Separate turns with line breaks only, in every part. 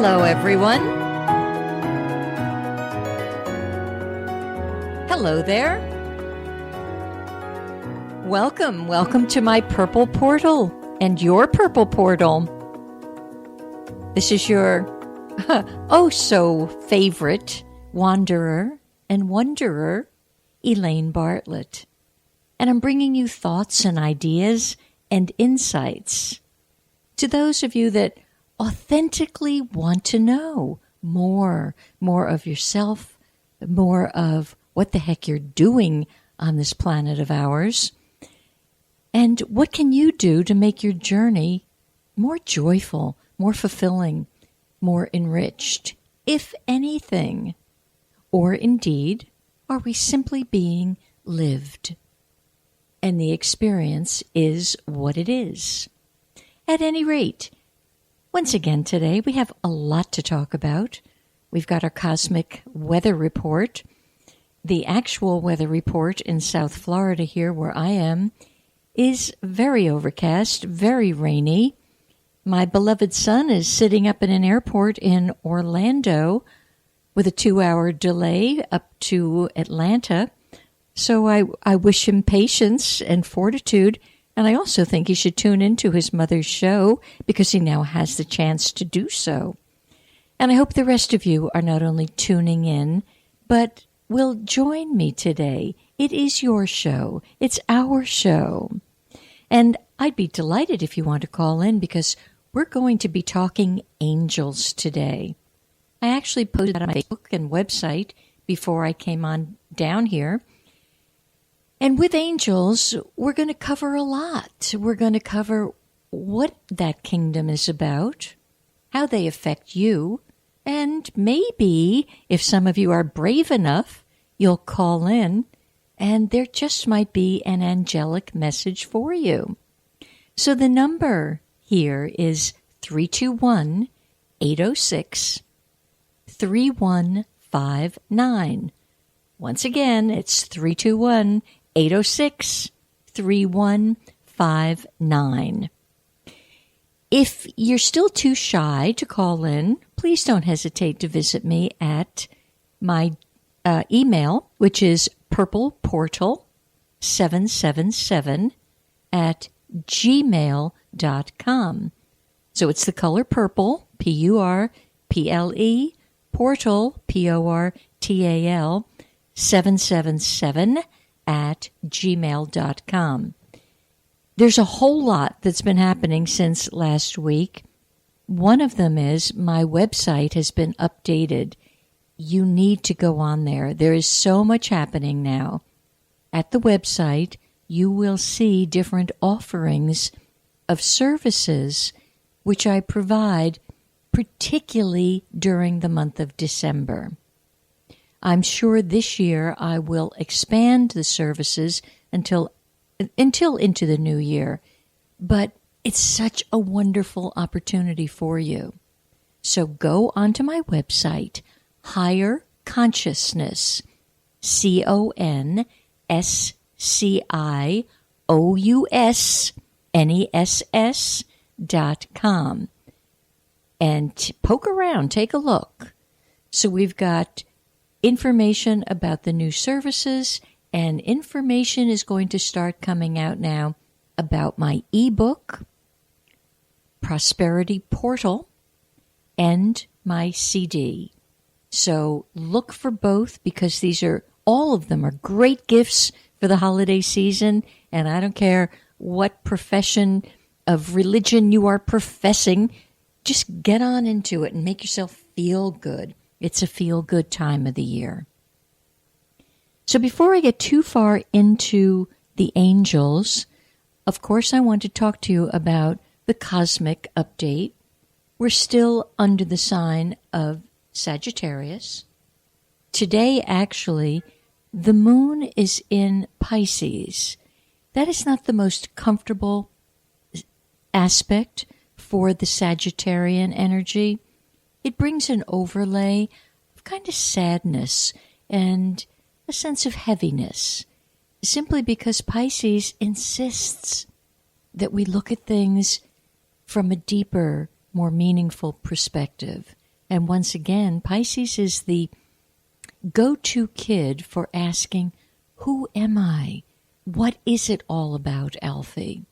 Hello, everyone. Hello there. Welcome to my purple portal and your purple portal. This is your oh so favorite wanderer and wanderer, Elaine Bartlett. And I'm bringing you thoughts and ideas and insights to those of you that authentically want to know more of yourself, more of what the heck you're doing on this planet of ours, and what can you do to make your journey more joyful, more fulfilling, more enriched, if anything? Or indeed, are we simply being lived? And the experience is what it is. At any rate, once again today, we have a lot to talk about. We've got our cosmic weather report. The actual weather report in South Florida here where I am is very overcast, very rainy. My beloved son is sitting up in an airport in Orlando with a 2-hour delay up to Atlanta. So I wish him patience and fortitude. And I also think he should tune into his mother's show because he now has the chance to do so. And I hope the rest of you are not only tuning in, but will join me today. It is your show. It's our show. And I'd be delighted if you want to call in because we're going to be talking angels today. I actually posted that on my Facebook and website before I came on down here. And with angels, we're going to cover a lot. We're going to cover what that kingdom is about, how they affect you, and maybe, if some of you are brave enough, you'll call in, and there just might be an angelic message for you. So the number here is 321-806-3159. Once again, it's 321-806-3159. If you're still too shy to call in, please don't hesitate to visit me at my email, which is purpleportal777@gmail.com. So it's the color purple, P-U-R-P-L-E, portal, P-O-R-T-A-L, 777@gmail.com. There's a whole lot that's been happening since last week. One of them is my website has been updated. You need to go on there. There is so much happening now. At the website, you will see different offerings of services which I provide, particularly during the month of December. I'm sure this year I will expand the services until into the new year, but it's such a wonderful opportunity for you. So go onto my website, Higher Consciousness, CONSCIOUSNESS.com, and poke around, take a look. So we've got information about the new services, and information is going to start coming out now about my ebook, Prosperity Portal, and my CD. So look for both because all of them are great gifts for the holiday season, and I don't care what profession of religion you are professing, just get on into it and make yourself feel good. It's a feel-good time of the year. So before I get too far into the angels, of course I want to talk to you about the cosmic update. We're still under the sign of Sagittarius. Today, actually, the moon is in Pisces. That is not the most comfortable aspect for the Sagittarian energy. It brings an overlay of kind of sadness and a sense of heaviness, simply because Pisces insists that we look at things from a deeper, more meaningful perspective. And once again, Pisces is the go-to kid for asking, who am I? What is it all about, Alfie?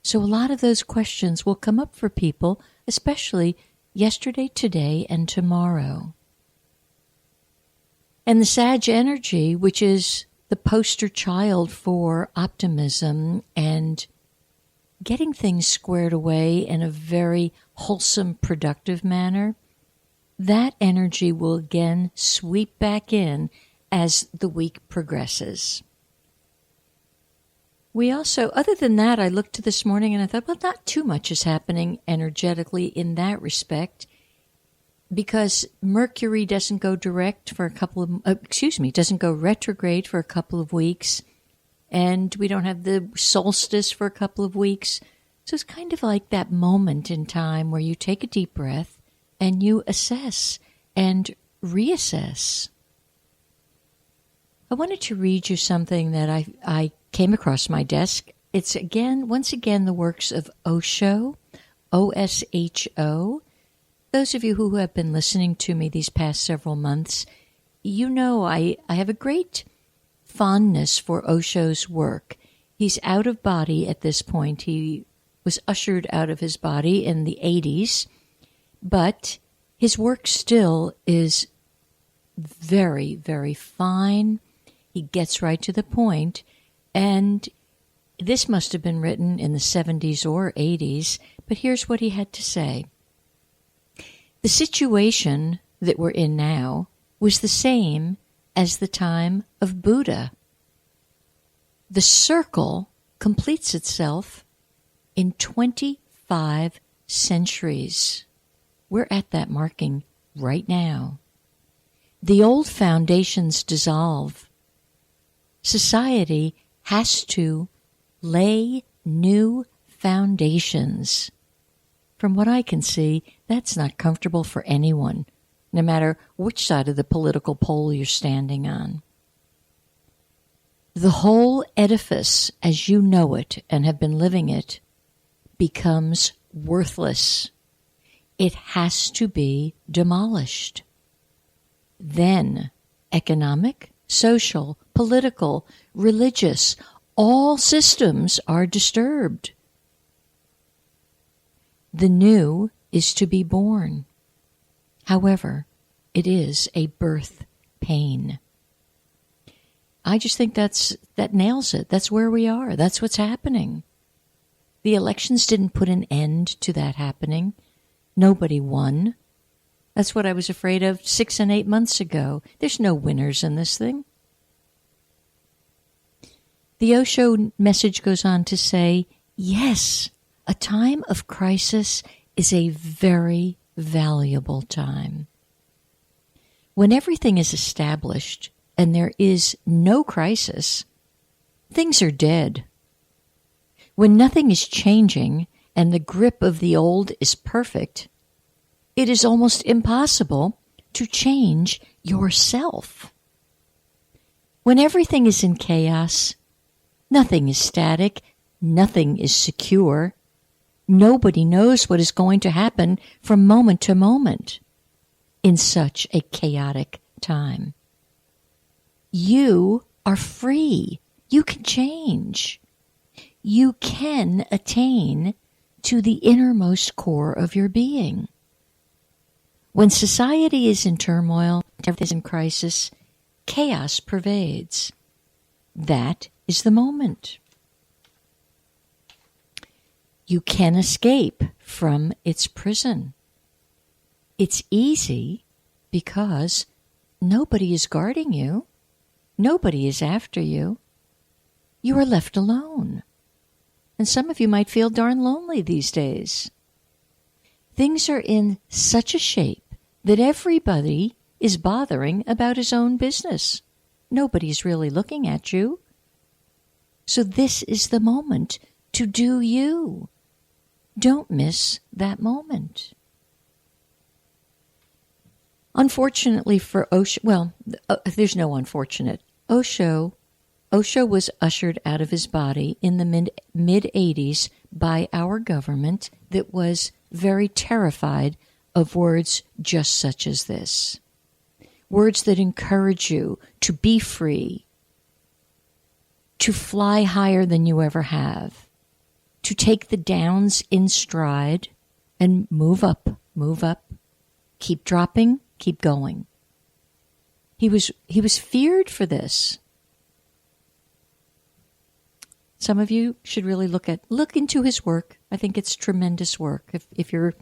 So a lot of those questions will come up for people, especially yesterday, today, and tomorrow. And the Sag energy, which is the poster child for optimism and getting things squared away in a very wholesome, productive manner, that energy will again sweep back in as the week progresses. We also, other than that, I looked to this morning and I thought, well, not too much is happening energetically in that respect, because Mercury doesn't go direct for a couple of, doesn't go retrograde for a couple of weeks, and we don't have the solstice for a couple of weeks. So it's kind of like that moment in time where you take a deep breath and you assess and reassess. I wanted to read you something that I came across my desk. It's once again, the works of Osho, O-S-H-O. Those of you who have been listening to me these past several months, you know I have a great fondness for Osho's work. He's out of body at this point. He was ushered out of his body in the 80s, but his work still is very, very fine. He gets right to the point, and this must have been written in the 70s or 80s, but here's what he had to say. The situation that we're in now was the same as the time of Buddha. The circle completes itself in 25 centuries. We're at that marking right now. The old foundations dissolve. Society has to lay new foundations. From what I can see, that's not comfortable for anyone, no matter which side of the political pole you're standing on. The whole edifice, as you know it and have been living it, becomes worthless. It has to be demolished. Then, economic, social, political, religious, all systems are disturbed. The new is to be born. However, it is a birth pain. I just think that nails it. That's where we are. That's what's happening. The elections didn't put an end to that happening. Nobody won. That's what I was afraid of 6 and 8 months ago. There's no winners in this thing. The Osho message goes on to say, yes, a time of crisis is a very valuable time. When everything is established and there is no crisis, things are dead. When nothing is changing and the grip of the old is perfect, it is almost impossible to change yourself. When everything is in chaos, nothing is static, nothing is secure. Nobody knows what is going to happen from moment to moment in such a chaotic time. You are free. You can change. You can attain to the innermost core of your being. When society is in turmoil, everything is in crisis, chaos pervades. That is the moment. You can escape from its prison. It's easy because nobody is guarding you. Nobody is after you. You are left alone. And some of you might feel darn lonely these days. Things are in such a shape that everybody is bothering about his own business. Nobody's really looking at you. So this is the moment to do you. Don't miss that moment. Unfortunately for Osho, there's no unfortunate. Osho was ushered out of his body in the mid-'80s by our government that was very terrified of words just such as this. Words that encourage you to be free, to fly higher than you ever have, to take the downs in stride and move up, keep dropping, keep going. He was feared for this. Some of you should really look into his work. I think it's tremendous work. If you're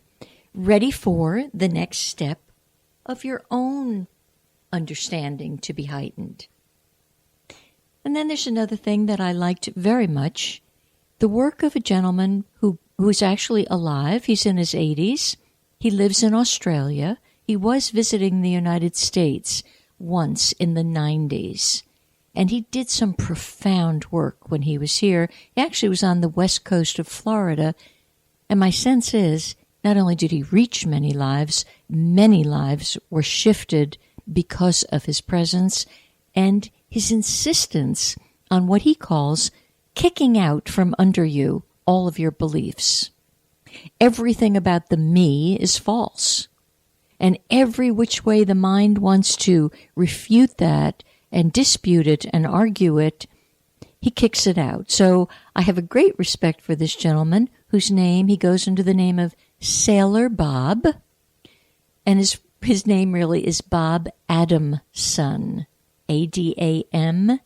ready for the next step of your own understanding to be heightened. And then there's another thing that I liked very much. The work of a gentleman who is actually alive. He's in his 80s. He lives in Australia. He was visiting the United States once in the 90s. And he did some profound work when he was here. He actually was on the west coast of Florida. And my sense is, not only did he reach many lives were shifted because of his presence and his insistence on what he calls kicking out from under you all of your beliefs. Everything about the me is false. And every which way the mind wants to refute that and dispute it and argue it, he kicks it out. So I have a great respect for this gentleman whose name, he goes under the name of Sailor Bob. And his name really is Bob Adamson, Adamson.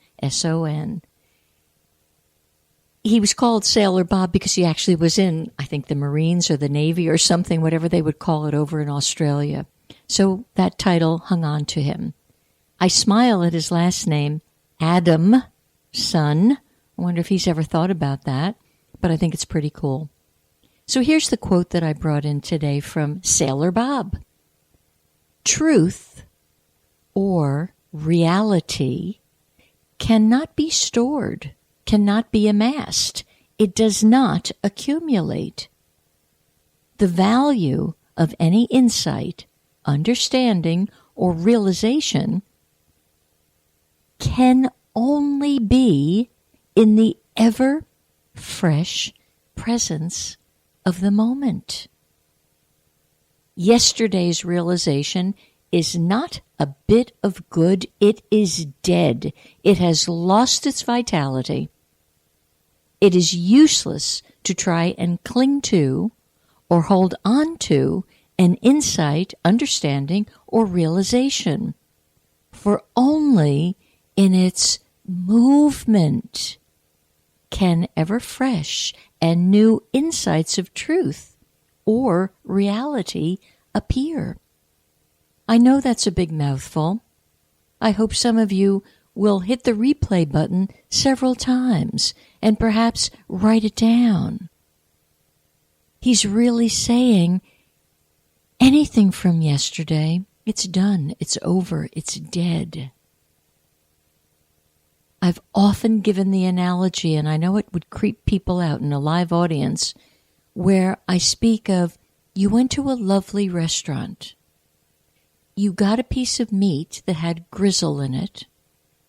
He was called Sailor Bob because he actually was in, I think, the Marines or the Navy or something, whatever they would call it over in Australia. So that title hung on to him. I smile at his last name, Adamson. I wonder if he's ever thought about that, but I think it's pretty cool. So here's the quote that I brought in today from Sailor Bob. Truth or reality cannot be stored, cannot be amassed. It does not accumulate. The value of any insight, understanding, or realization can only be in the ever fresh presence of the moment. Yesterday's realization is not a bit of good. It is dead. It has lost its vitality. It is useless to try and cling to or hold on to an insight, understanding, or realization, for only in its movement can ever fresh and new insights of truth or reality appear. I know that's a big mouthful. I hope some of you will hit the replay button several times and perhaps write it down. He's really saying anything from yesterday, it's done, it's over, it's dead. I've often given the analogy, and I know it would creep people out in a live audience, where I speak of you went to a lovely restaurant. You got a piece of meat that had gristle in it,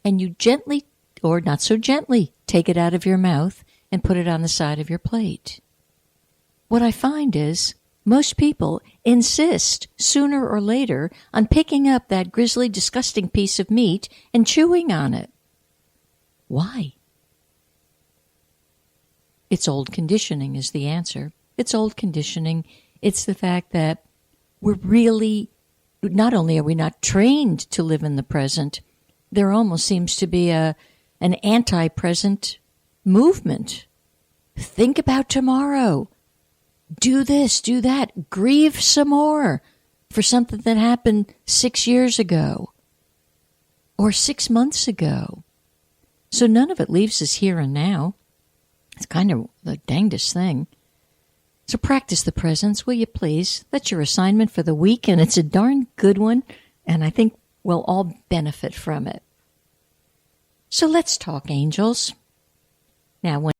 and you gently, or not so gently, take it out of your mouth and put it on the side of your plate. What I find is most people insist sooner or later on picking up that grisly, disgusting piece of meat and chewing on it. Why? It's old conditioning is the answer. It's old conditioning. It's the fact that we're really, not only are we not trained to live in the present, there almost seems to be an anti-present movement. Think about tomorrow. Do this, do that. Grieve some more for something that happened 6 years ago or 6 months ago. So none of it leaves us here and now. It's kind of the dangest thing. So practice the presence, will you please? That's your assignment for the week, and it's a darn good one, and I think we'll all benefit from it. So let's talk, angels. Now, when